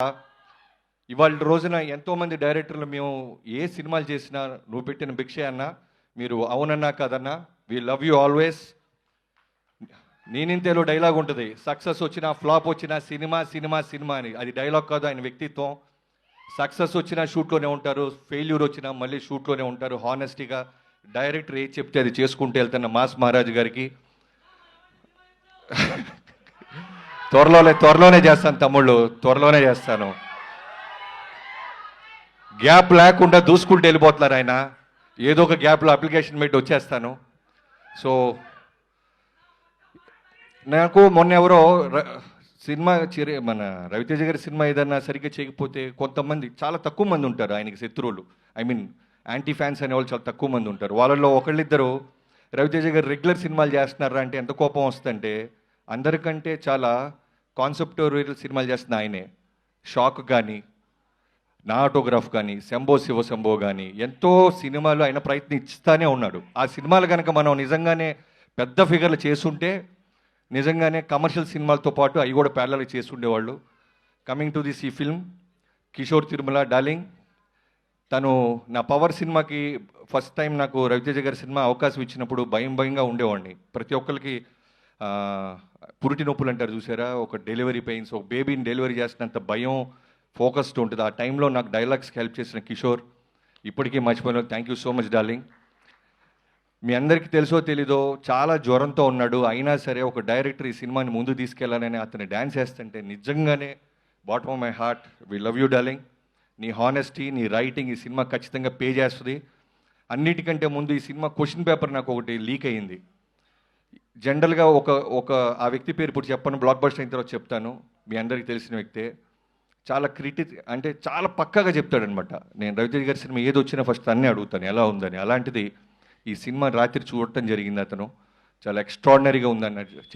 ఇవాళ రోజున ఎంతోమంది డైరెక్టర్లు మేము ఏ సినిమాలు చేసినా నువ్వు పెట్టిన భిక్షే అన్న, మీరు అవునన్నా కదన్నా, వి లవ్ యూ ఆల్వేస్. నేనింతేలో డైలాగ్ ఉంటుంది, సక్సెస్ వచ్చినా ఫ్లాప్ వచ్చినా సినిమా సినిమా సినిమా అని. అది డైలాగ్ కాదు, ఆయన వ్యక్తిత్వం. సక్సెస్ వచ్చినా షూట్లోనే ఉంటారు, ఫెయిల్యూర్ వచ్చినా మళ్ళీ షూట్లోనే ఉంటారు. హానెస్టీగా డైరెక్టర్ ఏది చెప్తే అది చేసుకుంటూ వెళ్తున్న మాస్ మహారాజ్ గారికి త్వరలోనే చేస్తాను తమ్ముళ్ళు, త్వరలోనే చేస్తాను. గ్యాప్ లేకుండా దూసుకుంటూ వెళ్ళిపోతున్నారు ఆయన. ఏదో ఒక గ్యాప్లో అప్లికేషన్ పెట్టి వచ్చేస్తాను. సో నాకు మొన్న ఎవరో సినిమా మన రవితేజ గారి సినిమా ఏదన్నా సరిగ్గా చేయకపోతే కొంతమంది, చాలా తక్కువ మంది ఉంటారు ఆయనకి శత్రువులు, ఐ మీన్ యాంటీ ఫ్యాన్స్ అనే వాళ్ళు చాలా తక్కువ మంది ఉంటారు. వాళ్ళల్లో ఒకళ్ళిద్దరు రవితేజ గారు రెగ్యులర్ సినిమాలు చేస్తున్నారా అంటే ఎంత కోపం వస్తుందంటే, అందరికంటే చాలా కాన్సెప్టోరియల్ సినిమాలు చేస్తున్న ఆయనే. షాక్ కానీ, నా ఆటోగ్రాఫ్ కానీ, శంభో శివ శంభో కానీ ఎంతో సినిమాలు ఆయన ప్రయత్నిస్తానే ఉన్నాడు. ఆ సినిమాలు కనుక మనం నిజంగానే పెద్ద ఫిగర్లు చేసుంటే నిజంగానే కమర్షియల్ సినిమాలతో పాటు అవి కూడా ప్యారలల్ చేసి ఉండేవాళ్ళు. కమింగ్ టు దిస్ ఈ ఫిల్మ్, కిషోర్ తిరుమల డార్లింగ్, తను నా పవర్ సినిమాకి ఫస్ట్ టైం నాకు రవితేజ గారి సినిమా అవకాశం ఇచ్చినప్పుడు భయంగా ఉండేవాడిని. ప్రతి ఒక్కరికి పురిటి నొప్పులు అంటారు చూసారా, ఒక డెలివరీ పెయిన్స్, ఒక బేబీని డెలివరీ చేసినంత భయం, ఫోకస్డ్ ఉంటుంది. ఆ టైంలో నాకు డైలాగ్స్కి హెల్ప్ చేసిన కిషోర్ ఇప్పటికీ మర్చిపోయిన. Thank you so much darling. మీ అందరికీ తెలుసో తెలీదో చాలా జ్వరంతో ఉన్నాడు, అయినా సరే ఒక డైరెక్టర్ ఈ సినిమాని ముందు తీసుకెళ్లాలని అతను డ్యాన్స్ చేస్తుంటే నిజంగానే bottom of my heart we love you darling. నీ హానెస్టీ, నీ రైటింగ్ ఈ సినిమా ఖచ్చితంగా పే చేస్తుంది. అన్నిటికంటే ముందు ఈ సినిమా క్వశ్చన్ పేపర్ నాకు ఒకటి లీక్ అయ్యింది. జనరల్గా ఒక ఆ వ్యక్తి పేరు ఇప్పుడు చెప్పను, బ్లాక్ బస్టర్ అయిన తర్వాత చెప్తాను. మీ అందరికీ తెలిసిన వ్యక్తే. చాలా అంటే చాలా పక్కాగా చెప్తాడనమాట. నేను రవితేజ గారి సినిమా ఏది వచ్చినా ఫస్ట్ అన్నీ అడుగుతాను ఎలా ఉందని. అలాంటిది ఈ సినిమా రాత్రి చూడటం జరిగింది. అతను చాలా ఎక్స్ట్రాడినరీగా ఉందని చెప్పి